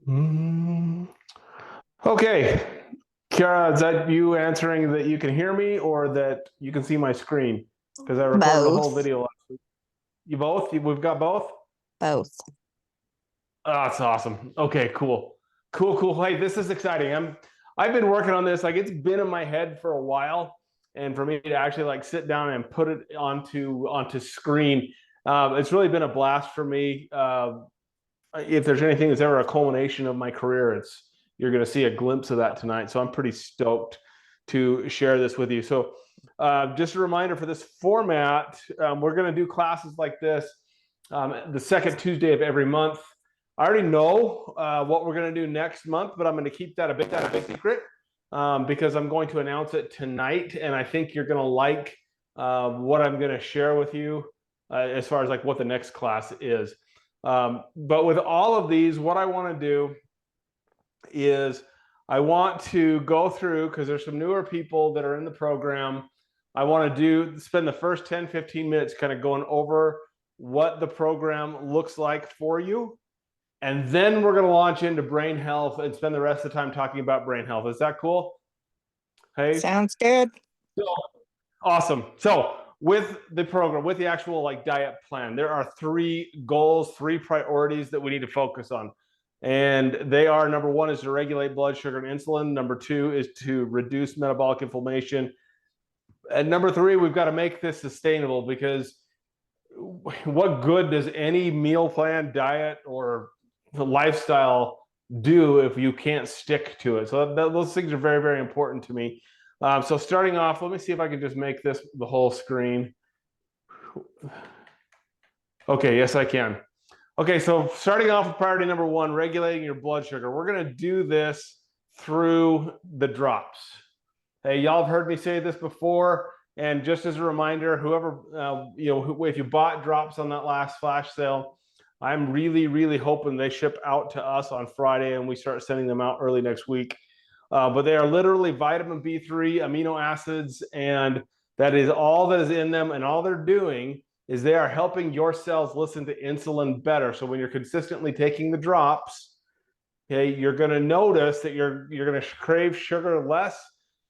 Mm. Okay, Kiara, is that you answering that you can hear me or that you can see my screen? Because I recorded a whole Both. video last week. You both? We've got both? Both. Oh, that's awesome. Okay, cool. Cool, cool. Hey, this is exciting. I've been working on this, like it's been in my head for a while. And for me to actually like sit down and put it onto screen, it's really been a blast for me. If there's anything that's ever a culmination of my career, it's you're going to see a glimpse of that tonight. So I'm pretty stoked to share this with you. So just a reminder for this format, we're going to do classes like this the second Tuesday of every month. I already know what we're going to do next month, but I'm going to keep that a big secret because I'm going to announce it tonight, and I think you're going to like what I'm going to share with you as far as like what the next class is. But with all of these, what I want to do is I want to go through, because there's some newer people that are in the program. I want to spend the first 10, 15 minutes kind of going over what the program looks like for you. And then we're going to launch into brain health and spend the rest of the time talking about brain health. Is that cool? Hey? Sounds good. So, awesome. So with the program, with the actual like diet plan, there are three goals, three priorities that we need to focus on. And they are, number one is to regulate blood sugar and insulin. Number two is to reduce metabolic inflammation. And number three, we've got to make this sustainable, because what good does any meal plan, diet, or lifestyle do if you can't stick to it? So those things are very, very important to me. So starting off, let me see if I can just make this the whole screen. Okay, yes, I can. Okay, so starting off with priority number one, regulating your blood sugar. We're going to do this through the drops. Hey, y'all have heard me say this before. And just as a reminder, whoever, if you bought drops on that last flash sale, I'm really, really hoping they ship out to us on Friday and we start sending them out early next week. But they are literally vitamin B3, amino acids, and that is all that is in them. And all they're doing is they are helping your cells listen to insulin better. So when you're consistently taking the drops, okay, you're going to notice that you're going to crave sugar less,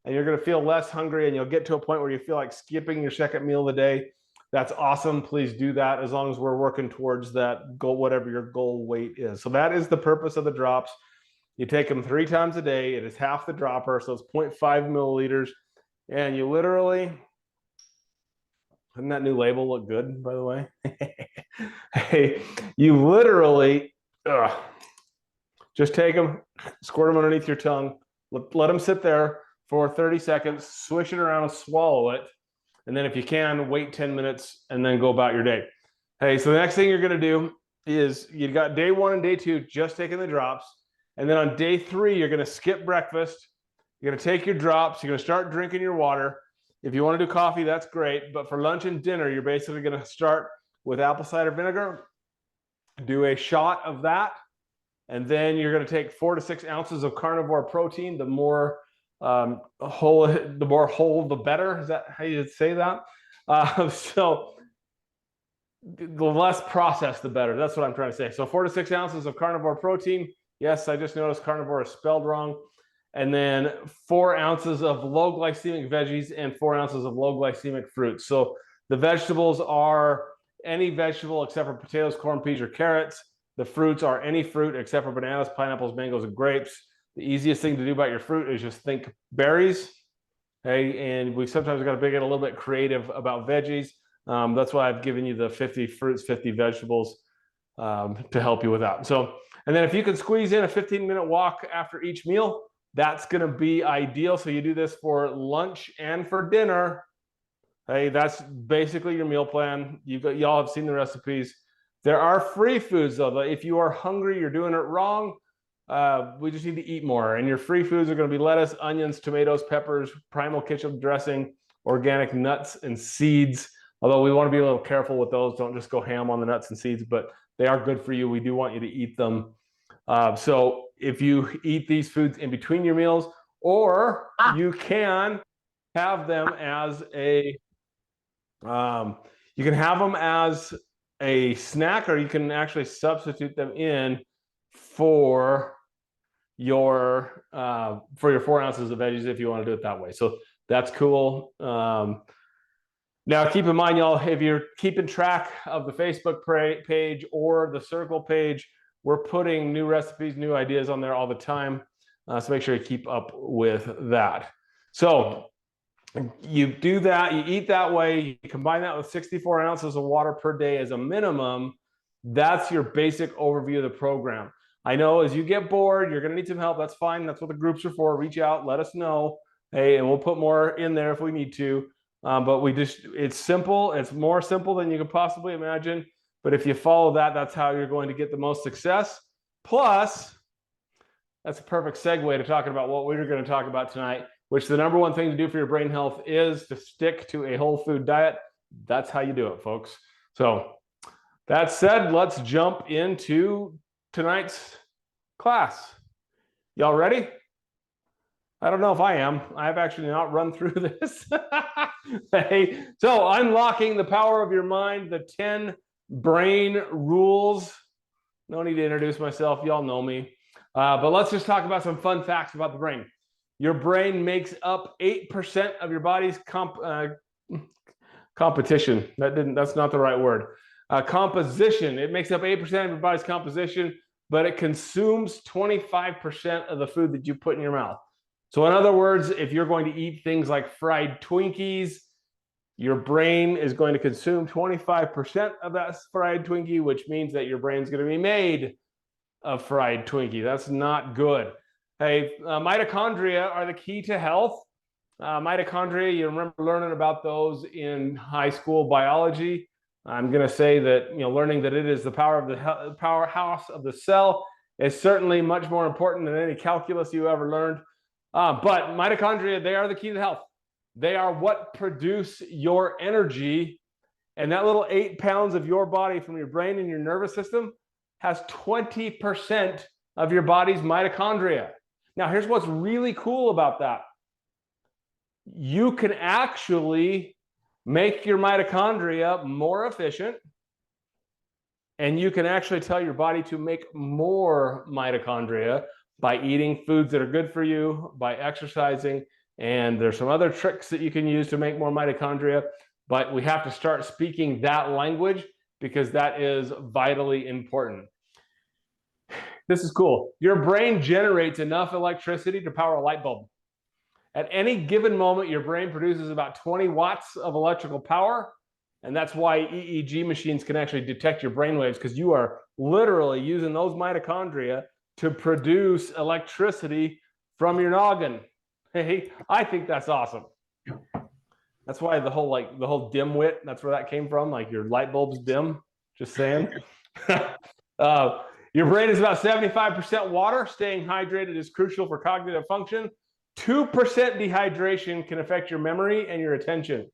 and you're going to feel less hungry, and you'll get to a point where you feel like skipping your second meal of the day. That's awesome. Please do that, as long as we're working towards that goal, whatever your goal weight is. So that is the purpose of the drops. You take them 3 times a day. It is half the dropper, so it's 0.5 milliliters. And you literally, doesn't that new label look good, by the way? Hey, you literally just take them, squirt them underneath your tongue, let them sit there for 30 seconds, swish it around and swallow it. And then if you can, wait 10 minutes and then go about your day. Hey, so the next thing you're going to do is you got day 1 and day 2 just taking the drops. And then on day 3, you're going to skip breakfast. You're going to take your drops. You're going to start drinking your water. If you want to do coffee, that's great. But for lunch and dinner, you're basically going to start with apple cider vinegar, do a shot of that, and then you're going to take 4 to 6 ounces of carnivore protein. The more whole, the better. Is that how you say that? So the less processed, the better. That's what I'm trying to say. So 4 to 6 ounces of carnivore protein. Yes, I just noticed carnivore is spelled wrong. And then 4 ounces of low glycemic veggies and 4 ounces of low glycemic fruits. So the vegetables are any vegetable except for potatoes, corn, peas, or carrots. The fruits are any fruit except for bananas, pineapples, mangoes, and grapes. The easiest thing to do about your fruit is just think berries. Okay, and we sometimes got to get a little bit creative about veggies. That's why I've given you the 50 fruits, 50 vegetables to help you with that. So, and then if you can squeeze in a 15-minute walk after each meal, that's going to be ideal. So you do this for lunch and for dinner. Hey, that's basically your meal plan. Y'all have seen the recipes. There are free foods, though. If you are hungry, you're doing it wrong. We just need to eat more. And your free foods are going to be lettuce, onions, tomatoes, peppers, primal kitchen dressing, organic nuts and seeds. Although we want to be a little careful with those. Don't just go ham on the nuts and seeds, but they are good for you. We do want you to eat them. So if you eat these foods in between your meals, or you can have them as a snack, or you can actually substitute them in for for your 4 ounces of veggies if you want to do it that way. So that's cool. Now, keep in mind, y'all, if you're keeping track of the Facebook page or the Circle page, we're putting new recipes, new ideas on there all the time. So make sure you keep up with that. So you do that, you eat that way, you combine that with 64 ounces of water per day as a minimum. That's your basic overview of the program. I know as you get bored, you're going to need some help. That's fine. That's what the groups are for. Reach out, let us know. Hey, and we'll put more in there if we need to. But it's simple. It's more simple than you could possibly imagine. But if you follow that, that's how you're going to get the most success. Plus, that's a perfect segue to talking about what we're going to talk about tonight, which the number one thing to do for your brain health is to stick to a whole food diet. That's how you do it, folks. So that said, let's jump into tonight's class. Y'all ready? I don't know if I am. I've actually not run through this. Hey, so unlocking the power of your mind, the 10 brain rules. No need to introduce myself. Y'all know me. But let's just talk about some fun facts about the brain. Your brain makes up 8% of your body's competition. That's not the right word. Composition. It makes up 8% of your body's composition, but it consumes 25% of the food that you put in your mouth. So in other words, if you're going to eat things like fried Twinkies, your brain is going to consume 25% of that fried Twinkie, which means that your brain's going to be made of fried Twinkie. That's not good. Hey, mitochondria are the key to health. Mitochondria, you remember learning about those in high school biology. I'm going to say that, learning that it is the powerhouse of the cell is certainly much more important than any calculus you ever learned. But mitochondria, they are the key to health. They are what produce your energy. And that little 8 pounds of your body from your brain and your nervous system has 20% of your body's mitochondria. Now, here's what's really cool about that. You can actually make your mitochondria more efficient, and you can actually tell your body to make more mitochondria by eating foods that are good for you, by exercising, and there's some other tricks that you can use to make more mitochondria, but we have to start speaking that language because that is vitally important. This is cool. Your brain generates enough electricity to power a light bulb. At any given moment, your brain produces about 20 watts of electrical power, and that's why EEG machines can actually detect your brain waves, because you are literally using those mitochondria to produce electricity from your noggin. Hey, I think that's awesome. That's why the whole dimwit, that's where that came from, like your light bulb's dim, just saying. Your brain is about 75% water. Staying hydrated is crucial for cognitive function. 2% dehydration can affect your memory and your attention.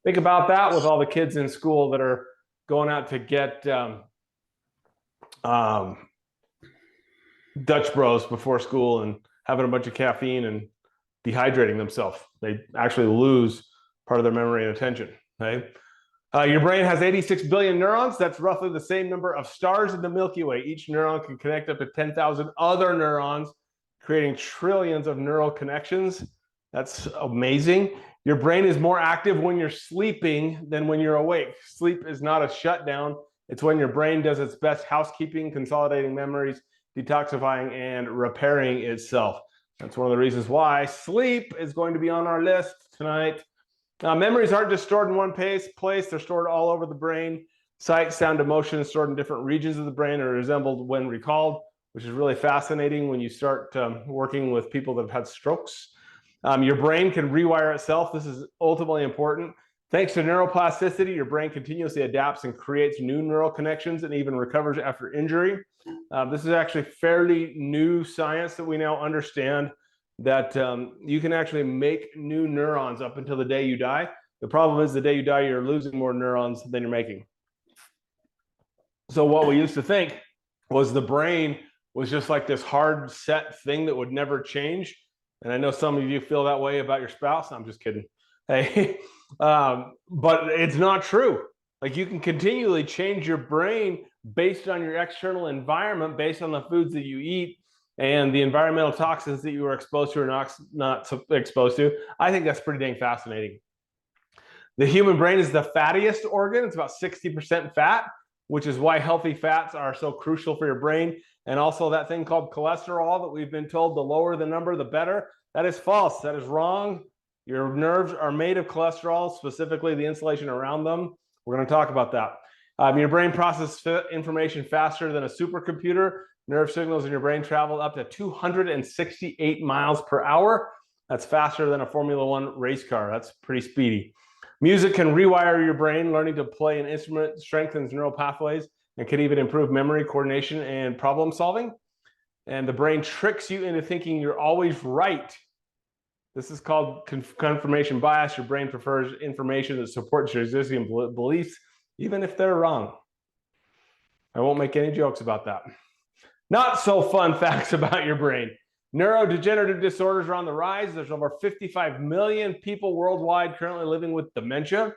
Think about that with all the kids in school that are going out to get Dutch Bros before school and having a bunch of caffeine and dehydrating themselves. They actually lose part of their memory and attention. Okay? Your brain has 86 billion neurons. That's roughly the same number of stars in the Milky Way. Each neuron can connect up to 10,000 other neurons, creating trillions of neural connections. That's amazing. Your brain is more active when you're sleeping than when you're awake. Sleep is not a shutdown. It's when your brain does its best housekeeping, consolidating memories, detoxifying, and repairing itself. That's one of the reasons why sleep is going to be on our list tonight. Memories aren't just stored in one place. They're stored all over the brain. Sight, sound, emotion is stored in different regions of the brain or resembled when recalled, which is really fascinating when you start working with people that have had strokes. Your brain can rewire itself. This is ultimately important. Thanks to neuroplasticity, your brain continuously adapts and creates new neural connections and even recovers after injury. This is actually fairly new science that we now understand that you can actually make new neurons up until the day you die. The problem is the day you die, you're losing more neurons than you're making. So what we used to think was the brain was just like this hard set thing that would never change. And I know some of you feel that way about your spouse. I'm just kidding. Hey, but it's not true. Like you can continually change your brain based on your external environment, based on the foods that you eat and the environmental toxins that you are exposed to or not exposed to. I think that's pretty dang fascinating. The human brain is the fattiest organ. It's about 60% fat, which is why healthy fats are so crucial for your brain. And also that thing called cholesterol that we've been told the lower the number, the better. That is false. That is wrong. Your nerves are made of cholesterol, specifically the insulation around them. We're going to talk about that. Your brain processes information faster than a supercomputer. Nerve signals in your brain travel up to 268 miles per hour. That's faster than a Formula One race car. That's pretty speedy. Music can rewire your brain. Learning to play an instrument strengthens neural pathways and can even improve memory, coordination, and problem solving. And the brain tricks you into thinking you're always right. This is called confirmation bias. Your brain prefers information that supports your existing beliefs, even if they're wrong. I won't make any jokes about that. Not so fun facts about your brain. Neurodegenerative disorders are on the rise. There's over 55 million people worldwide currently living with dementia.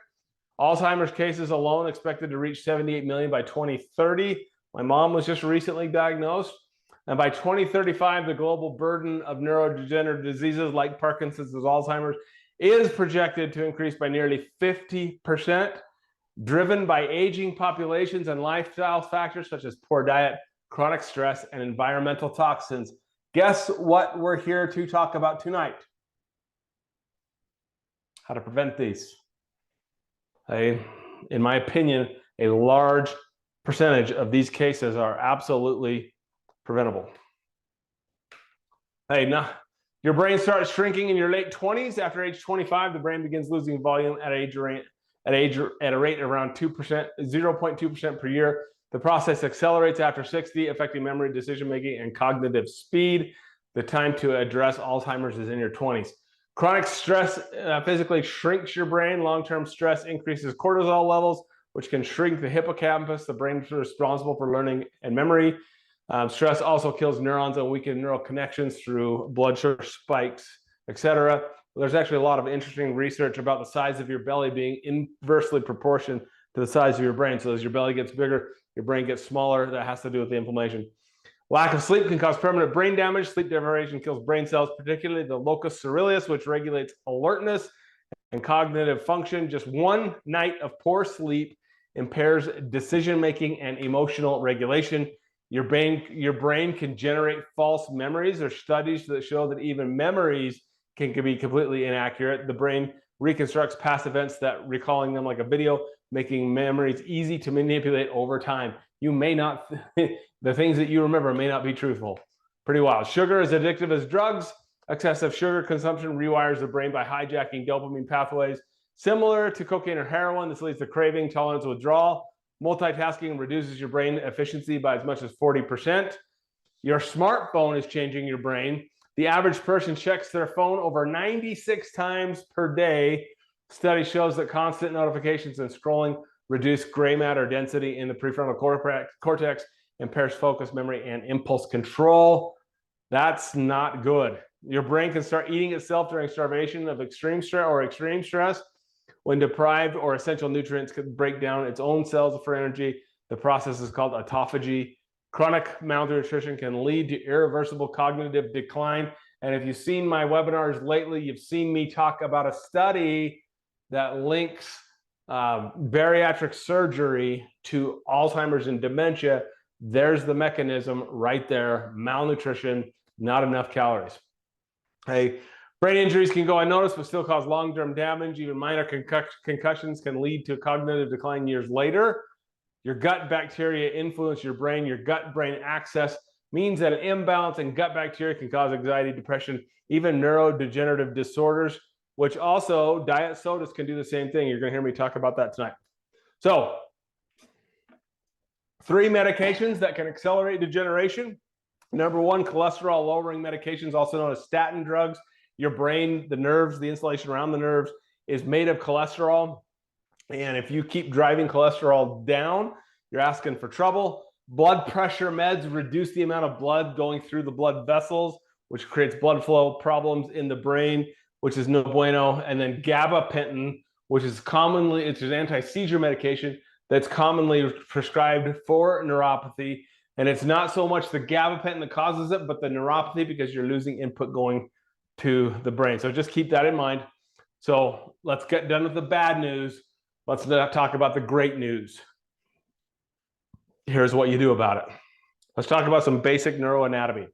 Alzheimer's cases alone expected to reach 78 million by 2030. My mom was just recently diagnosed. And by 2035, the global burden of neurodegenerative diseases like Parkinson's and Alzheimer's is projected to increase by nearly 50%, driven by aging populations and lifestyle factors such as poor diet, chronic stress, and environmental toxins. Guess what we're here to talk about tonight? How to prevent these. In my opinion, a large percentage of these cases are absolutely preventable. Now your brain starts shrinking in your late 20s. After age 25, the brain begins losing volume at a rate around 0.2% per year. The process accelerates after 60, affecting memory, decision-making, and cognitive speed. The time to address Alzheimer's is in your 20s. Chronic stress physically shrinks your brain. Long-term stress increases cortisol levels, which can shrink the hippocampus, the brain responsible for learning and memory. Stress also kills neurons and weakens neural connections through blood sugar spikes, etc. There's actually a lot of interesting research about the size of your belly being inversely proportional to the size of your brain. So as your belly gets bigger, your brain gets smaller. That has to do with the inflammation. Lack of sleep can cause permanent brain damage. Sleep deprivation kills brain cells, particularly the locus coeruleus, which regulates alertness and cognitive function. Just one night of poor sleep impairs decision-making and emotional regulation. Your brain can generate false memories. There's studies that show that even memories can be completely inaccurate. The brain reconstructs past events, that recalling them like a video, making memories easy to manipulate over time. You may not, the things that you remember may not be truthful. Pretty wild. Sugar is addictive as drugs. Excessive sugar consumption rewires the brain by hijacking dopamine pathways. Similar to cocaine or heroin, this leads to craving, tolerance, withdrawal. Multitasking reduces your brain efficiency by as much as 40%. Your smartphone is changing your brain. The average person checks their phone over 96 times per day. Study shows that constant notifications and scrolling reduce gray matter density in the prefrontal cortex, impairs focus, memory, and impulse control. That's not good. Your brain can start eating itself during starvation of extreme stress. When deprived or essential nutrients can break down its own cells for energy. The process is called autophagy. Chronic malnutrition can lead to irreversible cognitive decline. And if you've seen my webinars lately, you've seen me talk about a study that links bariatric surgery to Alzheimer's and dementia. There's the mechanism right there. Malnutrition, not enough calories. Brain injuries can go unnoticed, but still cause long-term damage. Even minor concussions can lead to cognitive decline years later. Your gut bacteria influence your brain. Your gut-brain axis means that an imbalance in gut bacteria can cause anxiety, depression, even neurodegenerative disorders, which also diet sodas can do the same thing. You're going to hear me talk about that tonight. So, 3 medications that can accelerate degeneration. Number 1, cholesterol-lowering medications, also known as statin drugs. Your brain, the nerves, the insulation around the nerves is made of cholesterol. And if you keep driving cholesterol down, you're asking for trouble. Blood pressure meds reduce the amount of blood going through the blood vessels, which creates blood flow problems in the brain, which is no bueno. And then gabapentin, which is an anti-seizure medication that's commonly prescribed for neuropathy. And it's not so much the gabapentin that causes it, but the neuropathy, because you're losing input going to the brain. So just keep that in mind. So let's get done with the bad news. Let's talk about the great news. Here's what you do about it. Let's talk about some basic neuroanatomy.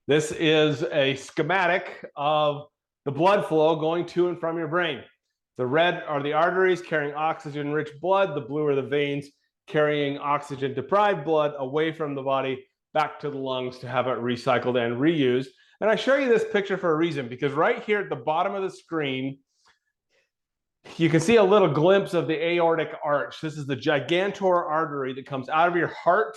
This is a schematic of the blood flow going to and from your brain. The red are the arteries carrying oxygen-rich blood. The blue are the veins carrying oxygen-deprived blood away from the body back to the lungs to have it recycled and reused. And I show you this picture for a reason, because right here at the bottom of the screen, you can see a little glimpse of the aortic arch. This is the gigantor artery that comes out of your heart.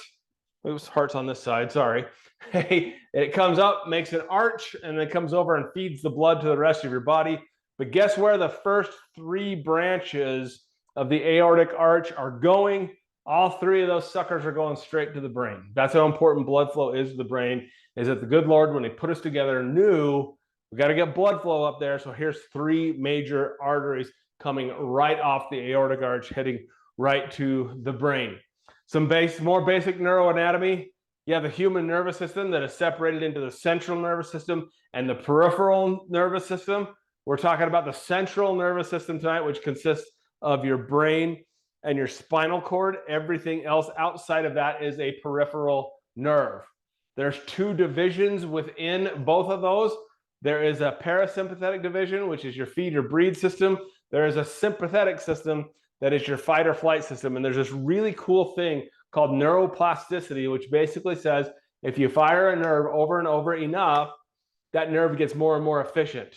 Oops, heart's on this side, sorry. It comes up, makes an arch, and then comes over and feeds the blood to the rest of your body. But guess where the first 3 branches of the aortic arch are going? All 3 of those suckers are going straight to the brain. That's how important blood flow is to the brain, is that the good Lord, when he put us together, knew we got to get blood flow up there. So here's 3 major arteries coming right off the aortic arch, heading right to the brain. Some more basic neuroanatomy. You have the human nervous system that is separated into the central nervous system and the peripheral nervous system. We're talking about the central nervous system tonight, which consists of your brain and your spinal cord. Everything else outside of that is a peripheral nerve. There's 2 divisions within both of those. There is a parasympathetic division, which is your feed or breathe system. There is a sympathetic system that is your fight or flight system. And there's this really cool thing called neuroplasticity, which basically says if you fire a nerve over and over enough, that nerve gets more and more efficient.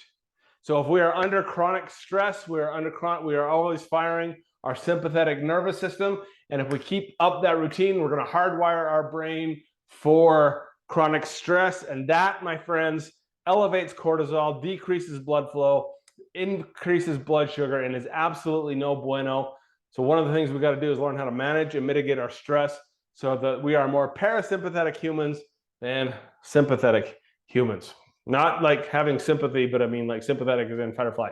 So if we are under chronic stress, we are always firing our sympathetic nervous system. And if we keep up that routine, we're going to hardwire our brain for chronic stress. And that, my friends, elevates cortisol, decreases blood flow, increases blood sugar, and is absolutely no bueno. So one of the things we got to do is learn how to manage and mitigate our stress so that we are more parasympathetic humans than sympathetic humans. Not like having sympathy, but I mean like sympathetic as in fight or flight.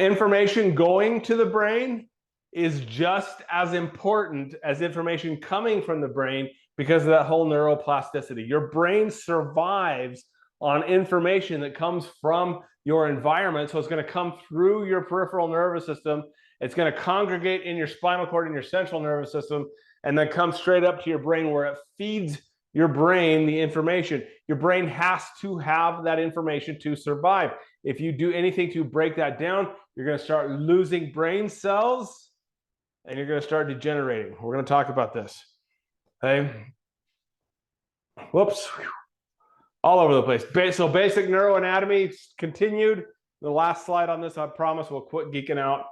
Information going to the brain is just as important as information coming from the brain because of that whole neuroplasticity. Your brain survives on information that comes from your environment. So it's going to come through your peripheral nervous system. It's going to congregate in your spinal cord and your central nervous system, and then come straight up to your brain where it feeds your brain the information. Your brain has to have that information to survive. If you do anything to break that down, you're going to start losing brain cells and you're going to start degenerating. We're going to talk about this. Okay. Whoops. All over the place. So basic neuroanatomy continued. The last slide on this, I promise we'll quit geeking out.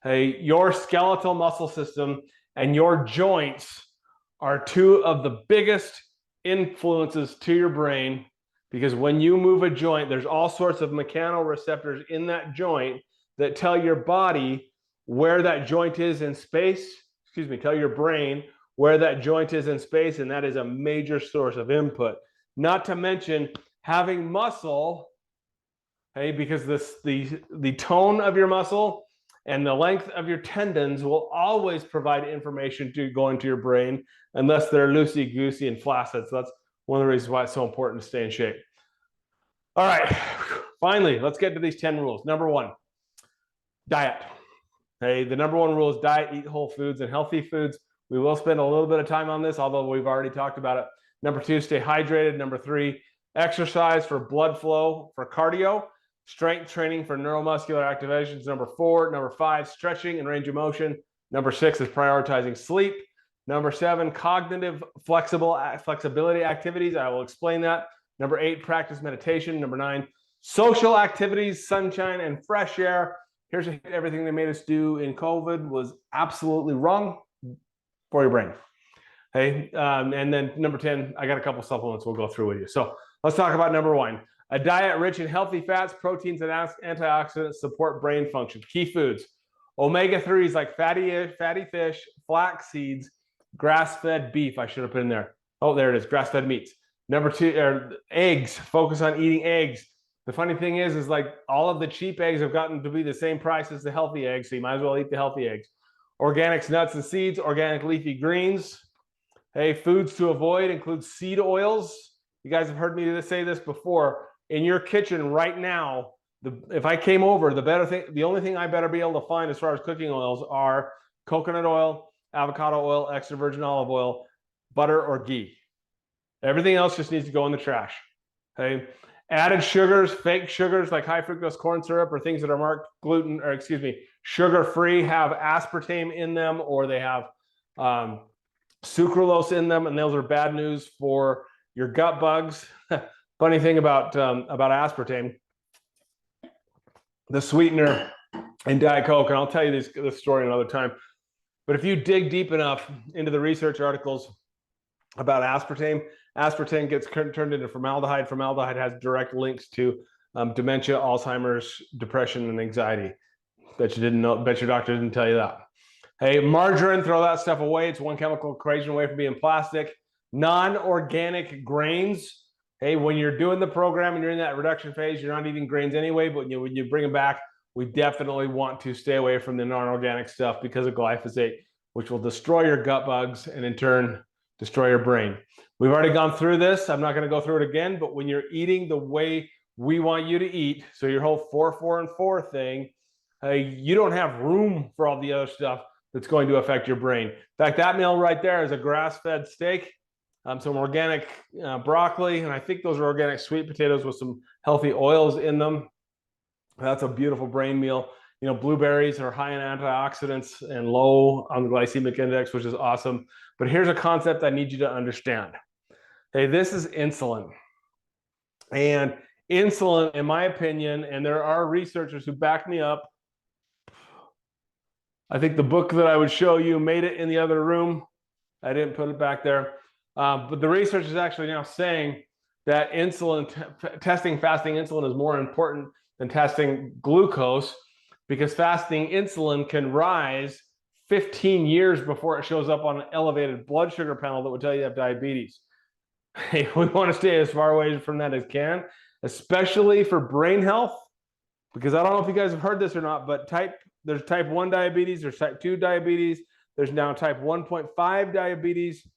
Hey, your skeletal muscle system and your joints are 2 of the biggest influences to your brain, because when you move a joint, there's all sorts of mechanoreceptors in that joint that tell your body where that joint is in space. Tell your brain where that joint is in space, and that is a major source of input. Not to mention having muscle, okay, because the tone of your muscle and the length of your tendons will always provide information to go into your brain unless they're loosey-goosey and flaccid. So that's one of the reasons why it's so important to stay in shape. All right, finally, let's get to these 10 rules. Number 1, diet. Okay, the number 1 rule is diet, eat whole foods and healthy foods. We will spend a little bit of time on this, although we've already talked about it. Number 2, stay hydrated. Number 3, exercise for blood flow, for cardio. Strength training for neuromuscular activations. Number 4. Number 5, stretching and range of motion. Number 6 is prioritizing sleep. Number 7, cognitive flexibility activities. I will explain that. Number 8, practice meditation. Number 9, social activities, sunshine and fresh air. Here's everything they made us do in COVID was absolutely wrong for your brain. Okay, and then number 10, I got a couple supplements we'll go through with you. So let's talk about number 1. A diet rich in healthy fats, proteins, and antioxidants support brain function. Key foods: omega-3s like fatty fish, flax seeds, grass-fed beef. I should have put in there. Oh, there it is, grass-fed meats. Number 2, eggs. Focus on eating eggs. The funny thing is like all of the cheap eggs have gotten to be the same price as the healthy eggs, so you might as well eat the healthy eggs. Organics, nuts and seeds, organic leafy greens. Hey, foods to avoid include seed oils. You guys have heard me say this before. In your kitchen right now, if I came over, the only thing I better be able to find as far as cooking oils are coconut oil, avocado oil, extra virgin olive oil, butter, or ghee. Everything else just needs to go in the trash. Okay. Added sugars, fake sugars like high fructose corn syrup or things that are marked gluten, or excuse me, sugar-free have aspartame in them, or they have sucralose in them, and those are bad news for your gut bugs. Funny thing about aspartame, the sweetener in Diet Coke, and I'll tell you this story another time, but if you dig deep enough into the research articles about aspartame, aspartame gets turned into formaldehyde. Formaldehyde has direct links to dementia, Alzheimer's, depression, and anxiety. Bet you didn't know, bet your doctor didn't tell you that. Hey, margarine, throw that stuff away. It's one chemical equation away from being plastic. Non-organic grains. Hey, when you're doing the program and you're in that reduction phase, you're not eating grains anyway, but when you bring them back, we definitely want to stay away from the non-organic stuff because of glyphosate, which will destroy your gut bugs and in turn destroy your brain. We've already gone through this. I'm not going to go through it again, but when you're eating the way we want you to eat, so your whole 4, 4, and 4 thing, you don't have room for all the other stuff that's going to affect your brain. In fact, that meal right there is a grass-fed steak, some organic broccoli, and I think those are organic sweet potatoes with some healthy oils in them. That's a beautiful brain meal. You know, blueberries are high in antioxidants and low on the glycemic index, which is awesome. But here's a concept I need you to understand. Hey, this is insulin. And insulin, in my opinion, and there are researchers who back me up. I think the book that I would show you made it in the other room. I didn't put it back there. But the research is actually now saying that testing fasting insulin is more important than testing glucose, because fasting insulin can rise 15 years before it shows up on an elevated blood sugar panel that would tell you have diabetes. Hey, we want to stay as far away from that as can, especially for brain health, because I don't know if you guys have heard this or not, but there's type 1 diabetes, there's type 2 diabetes, there's now type 1.5 diabetes,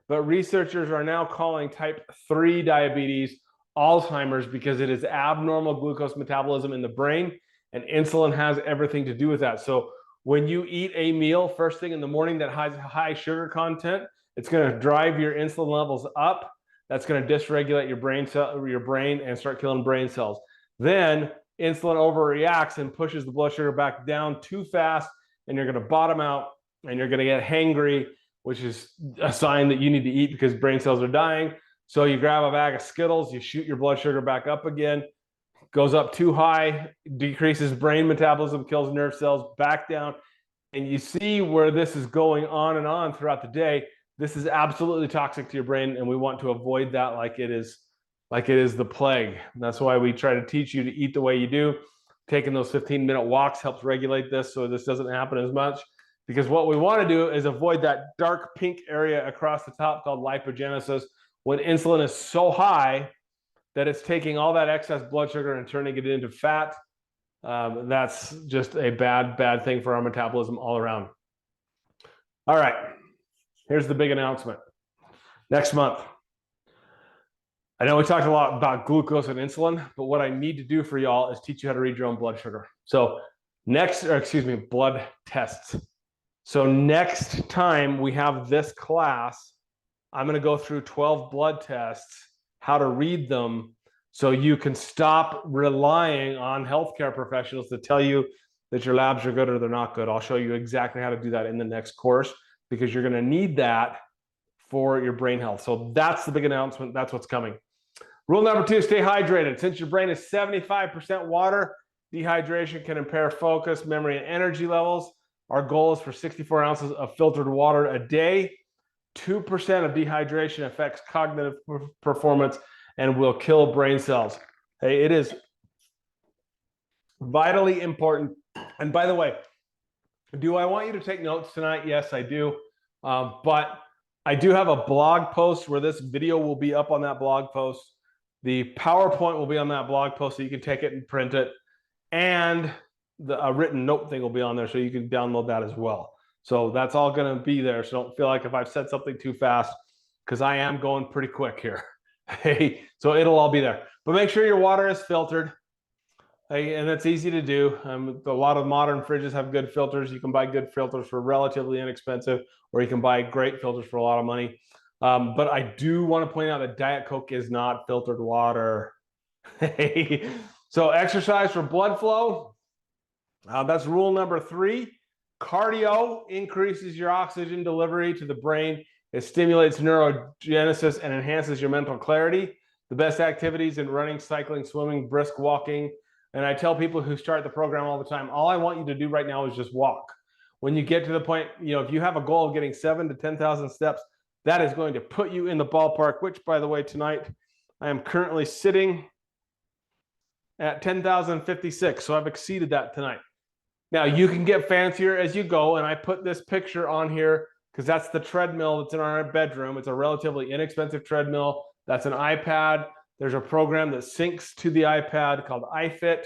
but researchers are now calling type 3 diabetes Alzheimer's because it is abnormal glucose metabolism in the brain, and insulin has everything to do with that. So when you eat a meal first thing in the morning that has high sugar content, it's going to drive your insulin levels up. That's going to dysregulate your brain and start killing brain cells. Then insulin overreacts and pushes the blood sugar back down too fast, and you're going to bottom out and you're going to get hangry, which is a sign that you need to eat because brain cells are dying. So you grab a bag of Skittles, you shoot your blood sugar back up again, goes up too high, decreases brain metabolism, kills nerve cells, back down. And you see where this is going on and on throughout the day. This is absolutely toxic to your brain, and we want to avoid that like it is the plague. And that's why we try to teach you to eat the way you do. Taking those 15-minute walks helps regulate this so this doesn't happen as much. Because what we want to do is avoid that dark pink area across the top called lipogenesis, when insulin is so high that it's taking all that excess blood sugar and turning it into fat. That's just a bad thing for our metabolism all around. All right, here's the big announcement. Next month, I know we talked a lot about glucose and insulin, but what I need to do for y'all is teach you how to read your own blood sugar. So blood tests. So next time we have this class, I'm going to go through 12 blood tests, how to read them, so you can stop relying on healthcare professionals to tell you that your labs are good or they're not good. I'll show you exactly how to do that in the next course, because you're going to need that for your brain health. So that's the big announcement. That's what's coming. Rule number 2, stay hydrated. Since your brain is 75% water, dehydration can impair focus, memory, and energy levels. Our goal is for 64 ounces of filtered water a day. 2% of dehydration affects cognitive performance and will kill brain cells. Hey, it is vitally important. And by the way, do I want you to take notes tonight? Yes, I do. But I do have a blog post where this video will be up on that blog post. The PowerPoint will be on that blog post so you can take it and print it. And a written note thing will be on there so you can download that as well. So that's all going to be there. So don't feel like if I've said something too fast, because I am going pretty quick here. Hey, so it'll all be there. But make sure your water is filtered. Hey, and it's easy to do. A lot of modern fridges have good filters. You can buy good filters for relatively inexpensive, or you can buy great filters for a lot of money. But I do want to point out that Diet Coke is not filtered water. So exercise for blood flow. That's rule number 3. Cardio increases your oxygen delivery to the brain. It stimulates neurogenesis and enhances your mental clarity. The best activities in running, cycling, swimming, brisk walking. And I tell people who start the program all the time, all I want you to do right now is just walk. When you get to the point, if you have a goal of getting 7,000 to 10,000 steps, that is going to put you in the ballpark, which, by the way, tonight I am currently sitting at 10,056. So I've exceeded that tonight. Now, you can get fancier as you go, and I put this picture on here because that's the treadmill that's in our bedroom. It's a relatively inexpensive treadmill. That's an iPad. There's a program that syncs to the iPad called iFit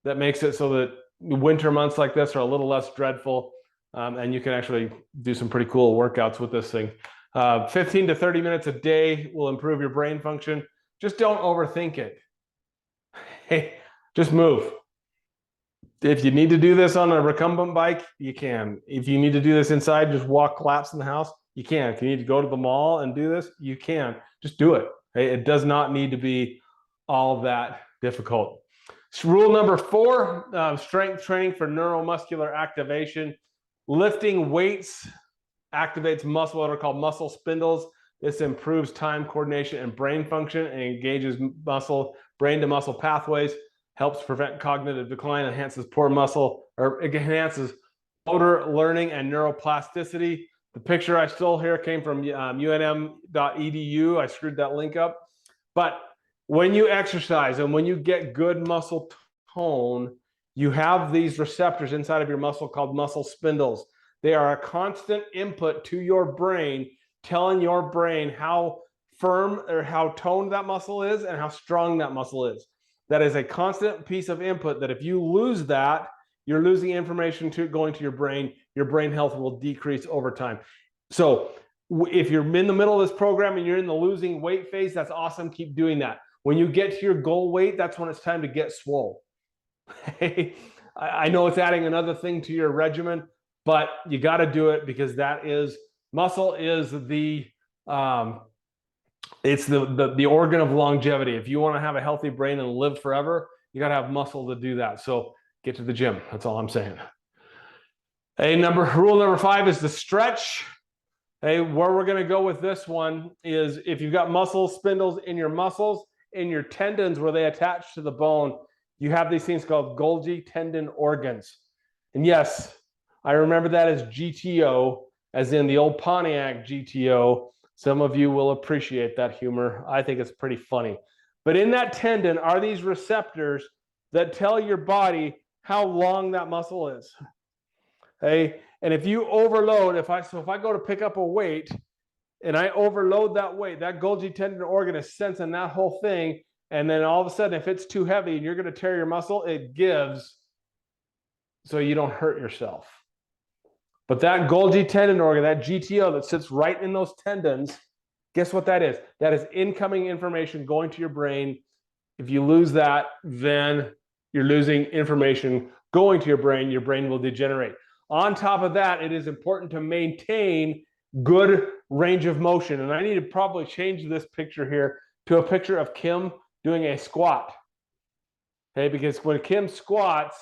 that makes it so that winter months like this are a little less dreadful, and you can actually do some pretty cool workouts with this thing. 15 to 30 minutes a day will improve your brain function. Just don't overthink it. Hey, just move. If you need to do this on a recumbent bike, you can. If you need to do this inside, just walk laps in the house, you can. If you need to go to the mall and do this, you can. Just do it. It does not need to be all that difficult. So rule number 4, strength training for neuromuscular activation. Lifting weights activates muscle, what are called muscle spindles. This improves time, coordination, and brain function, and engages brain to muscle pathways. Helps prevent cognitive decline, enhances enhances motor learning and neuroplasticity. The picture I stole here came from unm.edu. I screwed that link up. But when you exercise and when you get good muscle tone, you have these receptors inside of your muscle called muscle spindles. They are a constant input to your brain, telling your brain how firm or how toned that muscle is and how strong that muscle is. That is a constant piece of input that if you lose that, you're losing information going to your brain. Your brain health will decrease over time. So if you're in the middle of this program and you're in the losing weight phase, that's awesome. Keep doing that. When you get to your goal weight, that's when it's time to get swole. I know it's adding another thing to your regimen, but you got to do it because muscle is it's the organ of longevity. If you want to have a healthy brain and live forever, you got to have muscle to do that. So get to the gym. That's all I'm saying. Rule number 5 is the stretch. Where we're going to go with this one is if you've got muscle spindles in your muscles, in your tendons where they attach to the bone, you have these things called Golgi tendon organs. And yes, I remember that as GTO, as in the old Pontiac GTO. Some of you will appreciate that humor. I think it's pretty funny. But in that tendon are these receptors that tell your body how long that muscle is. And if you overload, if I go to pick up a weight and I overload that weight, that Golgi tendon organ is sensing that whole thing. And then all of a sudden, if it's too heavy and you're going to tear your muscle, it gives so you don't hurt yourself. But that Golgi tendon organ, that GTO that sits right in those tendons, guess what that is? That is incoming information going to your brain. If you lose that, then you're losing information going to your brain will degenerate. On top of that, it is important to maintain good range of motion. And I need to probably change this picture here to a picture of Kim doing a squat. Because when Kim squats,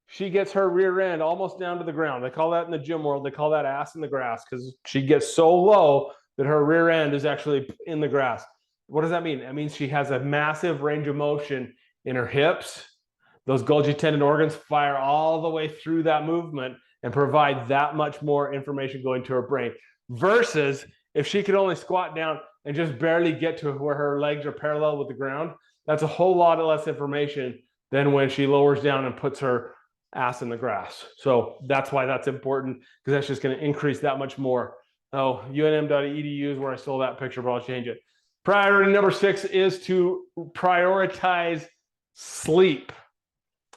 she gets her rear end almost down to the ground. They call that in the gym world, they call that ass in the grass because she gets so low that her rear end is actually in the grass. What does that mean? That means she has a massive range of motion in her hips. Those Golgi tendon organs fire all the way through that movement and provide that much more information going to her brain. Versus if she could only squat down and just barely get to where her legs are parallel with the ground, that's a whole lot less information than when she lowers down and puts her ass in the grass. So that's why that's important, because that's just going to increase that much more. Oh, unm.edu is where I stole that picture, but I'll change it. Priority number 6 is to prioritize sleep.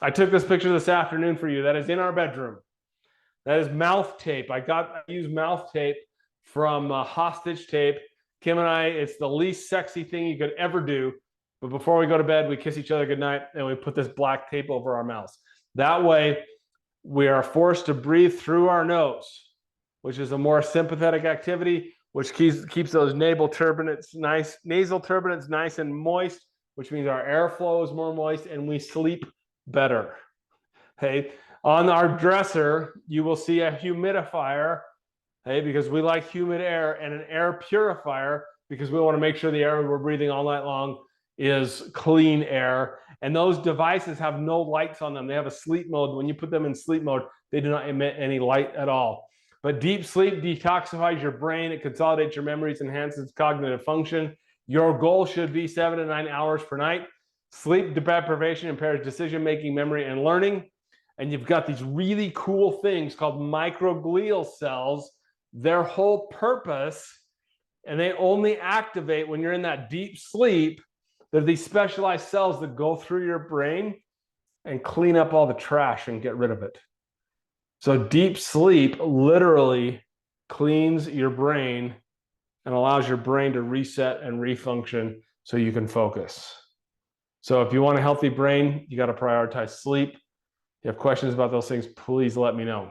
I took this picture this afternoon for you. That is in our bedroom. That is mouth tape. I used mouth tape from hostage tape. Kim and I, it's the least sexy thing you could ever do. But before we go to bed, we kiss each other goodnight and we put this black tape over our mouths. That way, we are forced to breathe through our nose, which is a more sympathetic activity, which keeps those nasal turbinates nice and moist, which means our airflow is more moist and we sleep better. Okay. On our dresser, you will see a humidifier, okay, because we like humid air, and an air purifier because we want to make sure the air we're breathing all night long is clean air. And those devices have no lights on them. They have a sleep mode. When you put them in sleep mode, they do not emit any light at all. But deep sleep detoxifies your brain. It consolidates your memories, enhances cognitive function. Your goal should be 7 to 9 hours per night. Sleep deprivation impairs decision-making, memory, and learning. And you've got these really cool things called microglial cells. Their whole purpose, and they only activate when you're in that deep sleep, they're these specialized cells that go through your brain and clean up all the trash and get rid of it. So deep sleep literally cleans your brain and allows your brain to reset and refunction so you can focus. So if you want a healthy brain, you got to prioritize sleep. If you have questions about those things, please let me know.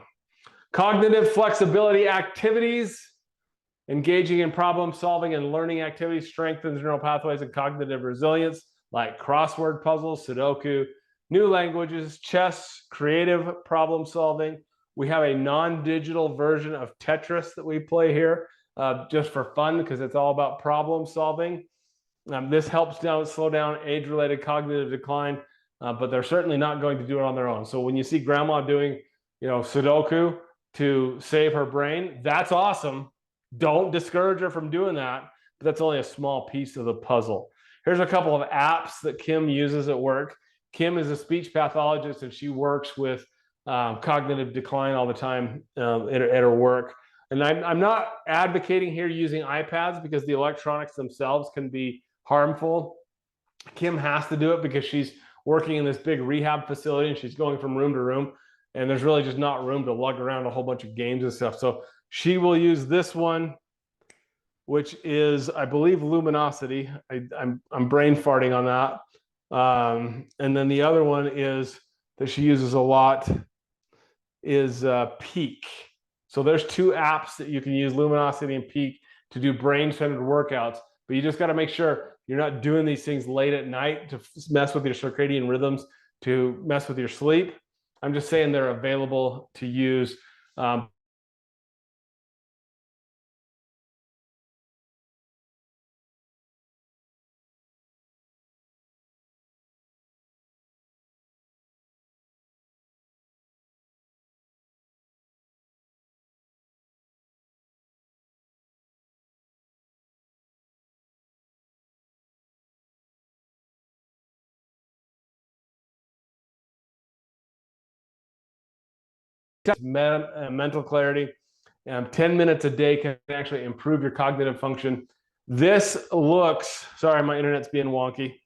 Cognitive flexibility activities. Engaging in problem solving and learning activities strengthens neural pathways and cognitive resilience, like crossword puzzles, Sudoku, new languages, chess, creative problem solving. We have a non-digital version of Tetris that we play here just for fun because it's all about problem solving. This helps slow down age-related cognitive decline, but they're certainly not going to do it on their own. So when you see grandma doing, Sudoku to save her brain, that's awesome. Don't discourage her from doing that, but that's only a small piece of the puzzle. Here's a couple of apps that Kim uses at work. Kim is a speech pathologist, and she works with cognitive decline all the time at her work. And I'm not advocating here using iPads because the electronics themselves can be harmful. Kim has to do it because she's working in this big rehab facility and she's going from room to room, and there's really just not room to lug around a whole bunch of games and stuff. So she will use this one, which is, I believe, Luminosity. I'm brain farting on that. And then the other one is that she uses a lot is Peak. So there's 2 apps that you can use, Luminosity and Peak, to do brain-centered workouts. But you just got to make sure you're not doing these things late at night to mess with your circadian rhythms, to mess with your sleep. I'm just saying they're available to use. Mental clarity. 10 minutes a day can actually improve your cognitive function. This looks, sorry, my internet's being wonky.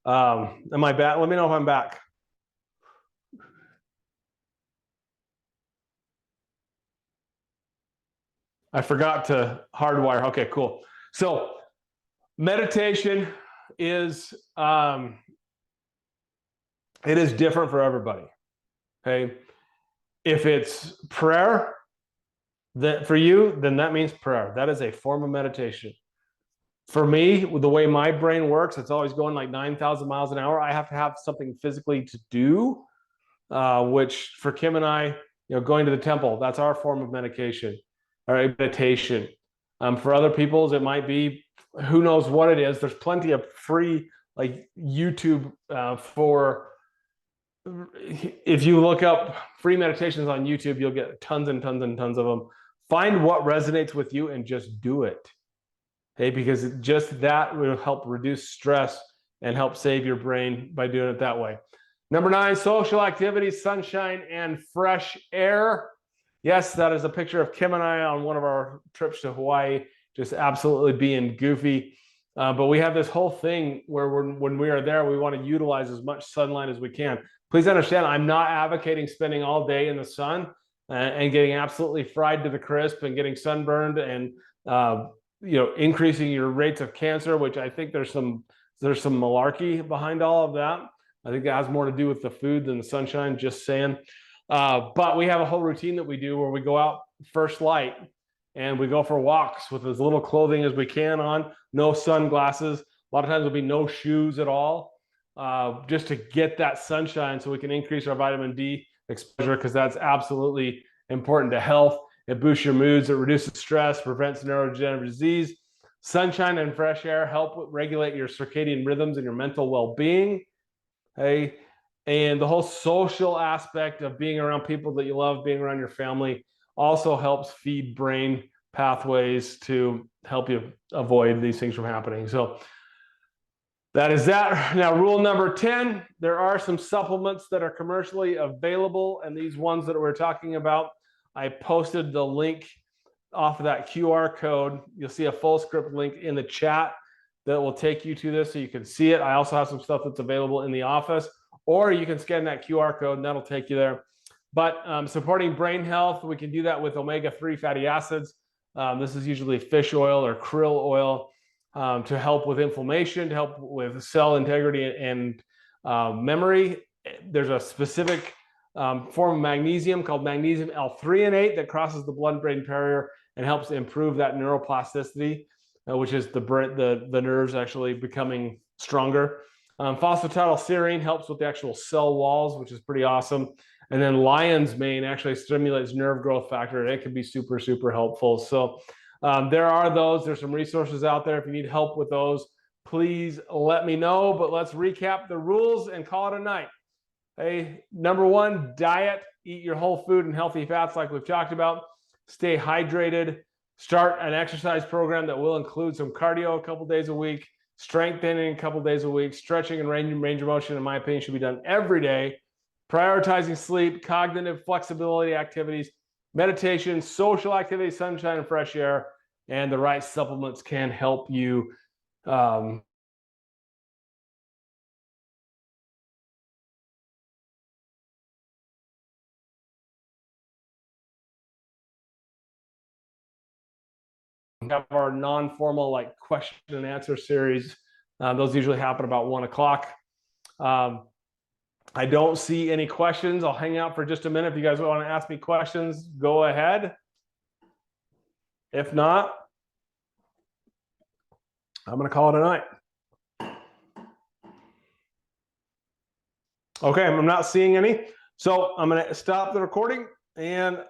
Am I back? Let me know if I'm back. I forgot to hardwire. Okay, cool. So meditation is, it is different for everybody. Okay. If it's prayer that for you, then that means prayer. That is a form of meditation. For me, with the way my brain works, it's always going like 9,000 miles an hour. I have to have something physically to do, which for Kim and I, going to the temple, that's our form of meditation or meditation. For other people's, it might be, who knows what it is. There's plenty of free like YouTube for, if you look up free meditations on YouTube, you'll get tons and tons and tons of them. Find what resonates with you and just do it. Okay, because just that will help reduce stress and help save your brain by doing it that way. Number 9, social activities, sunshine, and fresh air. Yes, that is a picture of Kim and I on one of our trips to Hawaii just absolutely being goofy. But we have this whole thing where when we are there, we want to utilize as much sunlight as we can. Please understand, I'm not advocating spending all day in the sun and getting absolutely fried to the crisp and getting sunburned and increasing your rates of cancer, which I think there's some malarkey behind all of that. I think that has more to do with the food than the sunshine, just saying. But we have a whole routine that we do where we go out first light and we go for walks with as little clothing as we can on, no sunglasses. A lot of times there'll be no shoes at all, just to get that sunshine so we can increase our vitamin D exposure, because that's absolutely important to health. It boosts your moods, it reduces stress, prevents neurodegenerative disease. Sunshine and fresh air help regulate your circadian rhythms and your mental well-being. Okay? And the whole social aspect of being around people that you love, being around your family, also helps feed brain pathways to help you avoid these things from happening. So that is that. Now, rule number 10, there are some supplements that are commercially available, and these ones that we're talking about, I posted the link off of that QR code. You'll see a full script link in the chat that will take you to this so you can see it. I also have some stuff that's available in the office, or you can scan that QR code and that'll take you there. But supporting brain health, we can do that with omega-3 fatty acids. This is usually fish oil or krill oil, to help with inflammation, to help with cell integrity and memory. There's a specific form of magnesium called magnesium L-threonate that crosses the blood-brain barrier and helps improve that neuroplasticity, which is the nerves actually becoming stronger. Phosphatidylserine helps with the actual cell walls, which is pretty awesome. And then lion's mane actually stimulates nerve growth factor, and it can be super, super helpful. So there's some resources out there. If you need help with those, please let me know. But let's recap the rules and call it a night. Hey, number 1, diet. Eat your whole food and healthy fats like we've talked about. Stay hydrated. Start an exercise program that will include some cardio a couple days a week, strengthening a couple days a week, stretching and range of motion, in my opinion, should be done every day. Prioritizing sleep, cognitive flexibility activities, meditation, social activity, sunshine and fresh air, and the right supplements can help you have our non-formal like question and answer series. Those usually happen about 1 o'clock. I don't see any questions. I'll hang out for just a minute. If you guys want to ask me questions, go ahead. If not, I'm going to call it a night. Okay, I'm not seeing any. So I'm going to stop the recording and